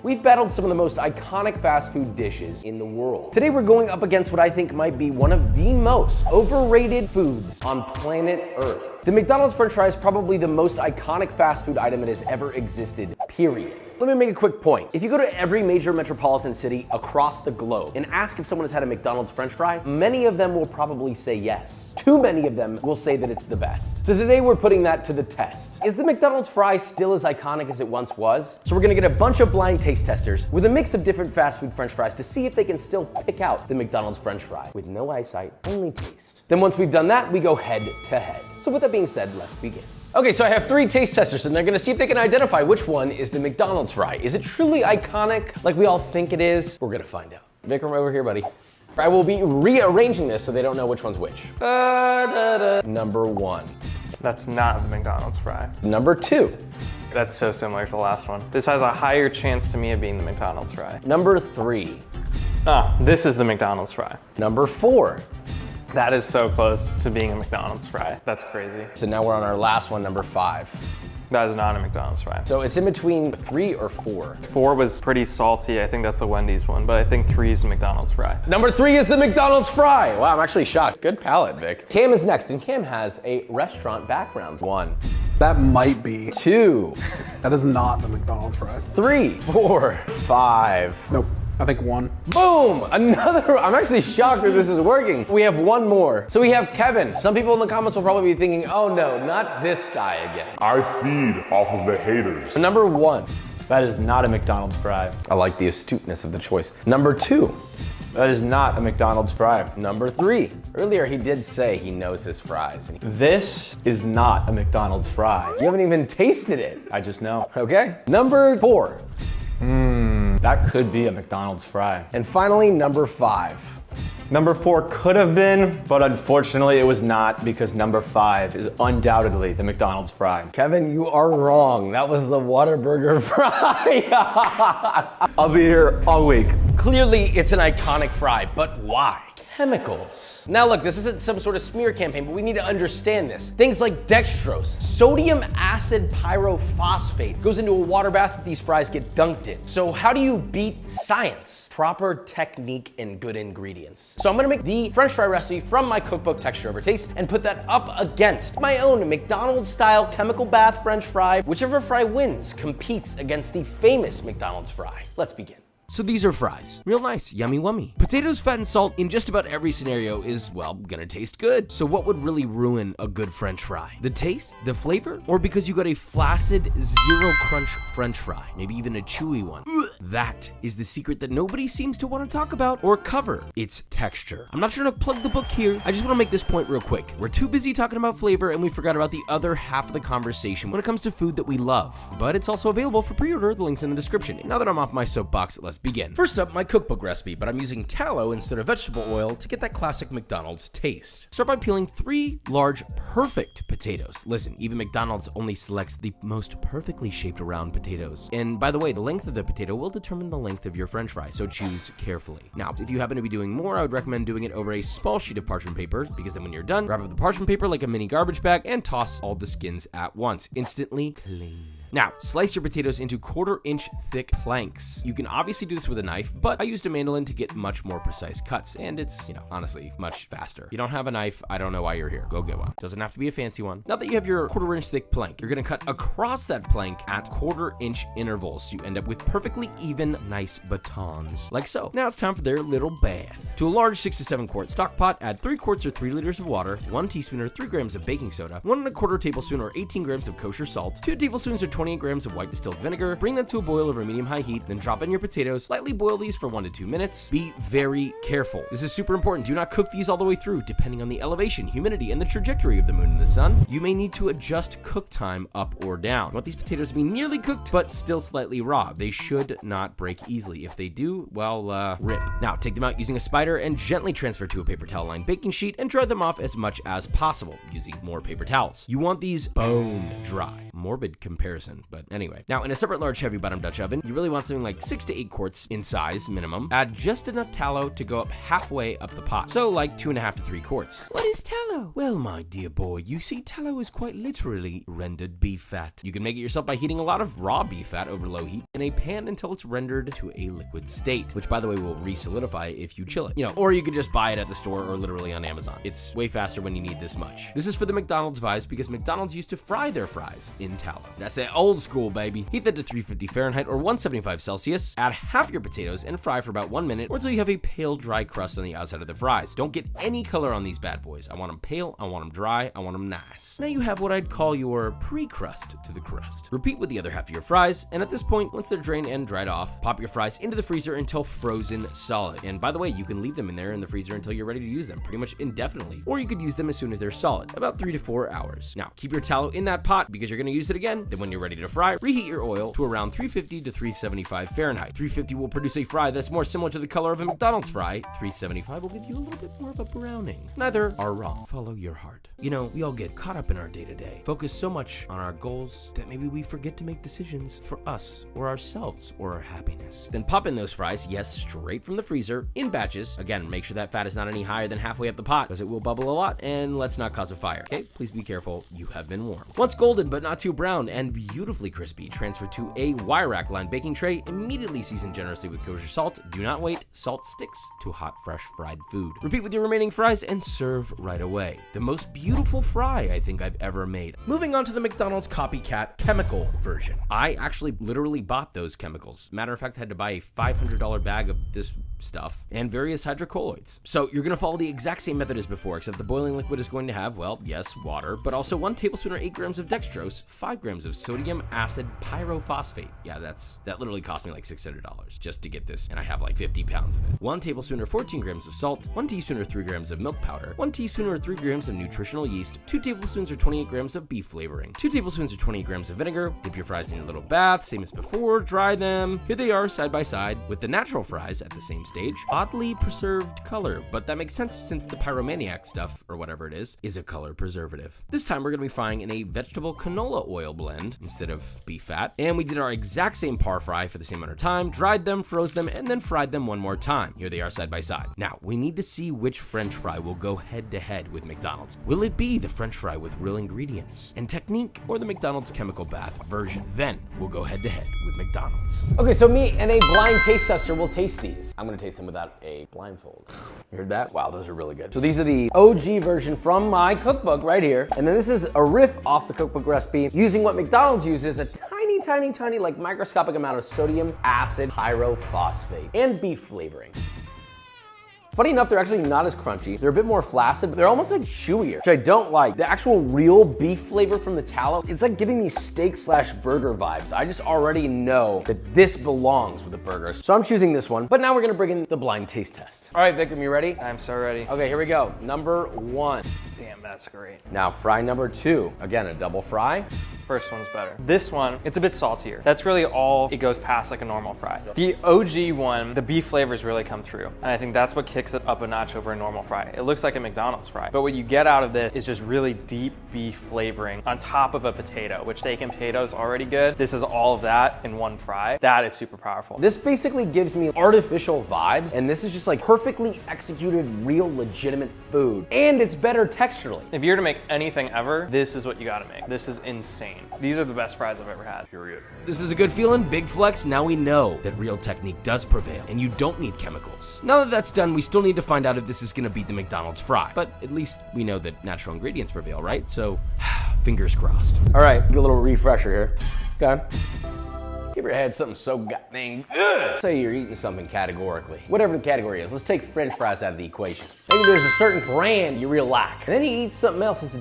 We've battled some of the most iconic fast food dishes in the world. Today we're going up against what I think might be one of the most overrated foods on planet Earth. The McDonald's French fry is probably the most iconic fast food item that has ever existed, period. Let me make a quick point. If you go to every major metropolitan city across the globe and ask if someone has had a McDonald's French fry, many of them will probably say yes. Too many of them will say that it's the best. So today we're putting that to the test. Is the McDonald's fry still as iconic as it once was? So we're gonna get a bunch of blind taste testers with a mix of different fast food French fries to see if they can still pick out the McDonald's French fry with no eyesight, only taste. Then once we've done that, we go head to head. So with that being said, let's begin. Okay, so I have 3 taste testers and they're gonna see if they can identify which one is the McDonald's fry. Is it truly iconic like we all think it is? We're gonna find out. Vikram, over here, buddy. I will be rearranging this so they don't know which one's which. Number 1. That's not the McDonald's fry. Number 2. That's so similar to the last one. This has a higher chance to me of being the McDonald's fry. Number 3. Ah, this is the McDonald's fry. Number 4. That is so close to being a McDonald's fry. That's crazy. So now we're on our last one, number 5. That is not a McDonald's fry. So it's in between 3 or 4. 4 was pretty salty. I think that's a Wendy's one, but I think 3 is the McDonald's fry. Number 3 is the McDonald's fry. Wow, I'm actually shocked. Good palate, Vic. Cam is next, and Cam has a restaurant background. 1. That might be. 2. That is not the McDonald's fry. 3, 4, 5. Nope. I think 1. Boom! Another, I'm actually shocked that this is working. We have one more. So we have Kevin. Some people in the comments will probably be thinking, oh no, not this guy again. I feed off of the haters. Number 1. That is not a McDonald's fry. I like the astuteness of the choice. Number 2. That is not a McDonald's fry. Number 3. Earlier he did say he knows his fries. This is not a McDonald's fry. You haven't even tasted it. I just know. Okay. Number 4. That could be a McDonald's fry. And finally, number 5. Number 4 could have been, but unfortunately it was not because number 5 is undoubtedly the McDonald's fry. Kevin, you are wrong. That was the Whataburger fry. I'll be here all week. Clearly, it's an iconic fry, but why? Chemicals. Now look, this isn't some sort of smear campaign, but we need to understand this. Things like dextrose, sodium acid pyrophosphate goes into a water bath that these fries get dunked in. So how do you beat science? Proper technique and good ingredients. So I'm gonna make the French fry recipe from my cookbook Texture Over Taste and put that up against my own McDonald's style chemical bath French fry. Whichever fry wins competes against the famous McDonald's fry. Let's begin. So these are fries. Real nice, yummy wummy. Potatoes, fat, and salt in just about every scenario is, well, gonna taste good. So what would really ruin a good French fry? The taste, the flavor, or because you got a flaccid, zero crunch French fry? Maybe even a chewy one. That is the secret that nobody seems to want to talk about or cover. It's texture. I'm not trying to plug the book here. I just want to make this point real quick. We're too busy talking about flavor and we forgot about the other half of the conversation when it comes to food that we love. But it's also available for pre-order. The link's in the description. Now that I'm off my soapbox, let's begin. First up, my cookbook recipe, but I'm using tallow instead of vegetable oil to get that classic McDonald's taste. Start by peeling 3 large, perfect potatoes. Listen, even McDonald's only selects the most perfectly shaped round potatoes. And by the way, the length of the potato will determine the length of your French fry, so choose carefully. Now, if you happen to be doing more, I would recommend doing it over a small sheet of parchment paper, because then when you're done, grab up the parchment paper like a mini garbage bag and toss all the skins at once. Instantly clean. Now, slice your potatoes into 1/4 inch thick planks. You can obviously do this with a knife, but I used a mandolin to get much more precise cuts, and it's, honestly, much faster. If you don't have a knife, I don't know why you're here. Go get one. Doesn't have to be a fancy one. Now that you have your 1/4 inch thick plank, you're gonna cut across that plank at 1/4 inch intervals, so you end up with perfectly even, nice batons, like so. Now it's time for their little bath. To a large 6 to 7 quart stock pot, add 3 quarts or 3 liters of water, 1 teaspoon or 3 grams of baking soda, 1 1/4 tablespoon or 18 grams of kosher salt, 2 tablespoons or 28 grams of white distilled vinegar. Bring that to a boil over medium-high heat, then drop in your potatoes. Slightly boil these for 1 to 2 minutes. Be very careful. This is super important. Do not cook these all the way through. Depending on the elevation, humidity, and the trajectory of the moon and the sun, you may need to adjust cook time up or down. You want these potatoes to be nearly cooked, but still slightly raw. They should not break easily. If they do, well, rip. Now, take them out using a spider and gently transfer to a paper towel-lined baking sheet and dry them off as much as possible, using more paper towels. You want these bone dry. Morbid comparison person, but anyway. Now, in a separate large heavy bottom Dutch oven, you really want something like 6 to 8 quarts in size minimum. Add just enough tallow to go up halfway up the pot, so like 2.5 to 3 quarts. What is tallow? Well, my dear boy, you see, tallow is quite literally rendered beef fat. You can make it yourself by heating a lot of raw beef fat over low heat in a pan until it's rendered to a liquid state, which by the way will re-solidify if you chill it. You know, or you could just buy it at the store or literally on Amazon. It's way faster when you need this much. This is for the McDonald's vibes because McDonald's used to fry their fries in tallow. That's that old school, baby. Heat that to 350 Fahrenheit or 175 Celsius. Add half your potatoes and fry for about 1 minute or until you have a pale, dry crust on the outside of the fries. Don't get any color on these bad boys. I want them pale, I want them dry, I want them nice. Now you have what I'd call your pre-crust to the crust. Repeat with the other half of your fries, and at this point, once they're drained and dried off, pop your fries into the freezer until frozen solid. And by the way, you can leave them in there in the freezer until you're ready to use them, pretty much indefinitely. Or you could use them as soon as they're solid, about 3 to 4 hours. Now, keep your tallow in that pot because you're gonna use it again. Then when you're ready to fry, reheat your oil to around 350 to 375 Fahrenheit. 350 will produce a fry that's more similar to the color of a McDonald's fry. 375 will give you a little bit more of a browning. Neither are wrong. Follow your heart. You know, we all get caught up in our day-to-day, focus so much on our goals that maybe we forget to make decisions for us or ourselves or our happiness. Then pop in those fries, yes, straight from the freezer in batches. Again, make sure that fat is not any higher than halfway up the pot because it will bubble a lot, and let's not cause a fire. Okay, please be careful. You have been warned. Once golden but not too brown and beautifully crispy, transfer to a wire rack lined baking tray. Immediately season generously with kosher salt. Do not wait. Salt sticks to hot, fresh fried food. Repeat with your remaining fries and serve right away. The most beautiful fry I think I've ever made. Moving on to the McDonald's copycat chemical version. I actually literally bought those chemicals. Matter of fact, I had to buy a $500 bag of this stuff and various hydrocolloids. So you're gonna follow the exact same method as before, except the boiling liquid is going to have, well, yes, water, but also 1 tablespoon or 8 grams of dextrose, 5 grams of sodium acid pyrophosphate. Yeah, that literally cost me like $600 just to get this, and I have like 50 pounds of it. 1 tablespoon or 14 grams of salt, 1 teaspoon or 3 grams of milk powder, 1 teaspoon or 3 grams of nutritional yeast, 2 tablespoons or 28 grams of beef flavoring, 2 tablespoons or 28 grams of vinegar. Dip your fries in a little bath, same as before, dry them. Here they are side by side with the natural fries at the same stage. Oddly preserved color, but that makes sense since the pyromaniac stuff, or whatever it is a color preservative. This time we're gonna be frying in a vegetable canola oil blend instead of beef fat, and we did our exact same par fry for the same amount of time, dried them, froze them, and then fried them one more time. Here they are side by side. Now, we need to see which French fry will go head to head with McDonald's. Will it be the French fry with real ingredients and technique, or the McDonald's chemical bath version? Then we'll go head to head with McDonald's. Okay, so me and a blind taste tester will taste these. I'm gonna taste them without a blindfold. You heard that? Wow, those are really good. So these are the OG version from my cookbook right here. And then this is a riff off the cookbook recipe using what McDonald's uses, a tiny, like microscopic amount of sodium acid pyrophosphate and beef flavoring. Funny enough, they're actually not as crunchy. They're a bit more flaccid, but they're almost like chewier, which I don't like. The actual real beef flavor from the tallow, it's like giving me steak/burger vibes. I just already know that this belongs with a burger. So I'm choosing this one, but now we're gonna bring in the blind taste test. All right, Vikram, you ready? I'm so ready. Okay, here we go. Number 1. Damn, that's great. Now fry number 2. Again, a double fry. First one's better. This one, it's a bit saltier. That's really all it goes past like a normal fry. The OG one, the beef flavors really come through. And I think that's what kicks it up a notch over a normal fry. It looks like a McDonald's fry. But what you get out of this is just really deep beef flavoring on top of a potato, which steak and potato is already good. This is all of that in one fry. That is super powerful. This basically gives me artificial vibes, and this is just like perfectly executed, real legitimate food. And it's better texturally. If you're to make anything ever, this is what you gotta make. This is insane. These are the best fries I've ever had, period. This is a good feeling, big flex. Now we know that real technique does prevail and you don't need chemicals. Now that that's done, we still need to find out if this is gonna beat the McDonald's fry. But at least we know that natural ingredients prevail, right? So, fingers crossed. All right, get a little refresher here. Okay. You ever had something so goddamn good? Say you're eating something categorically. Whatever the category is, let's take French fries out of the equation. Maybe there's a certain brand you really like. And then you eat something else that's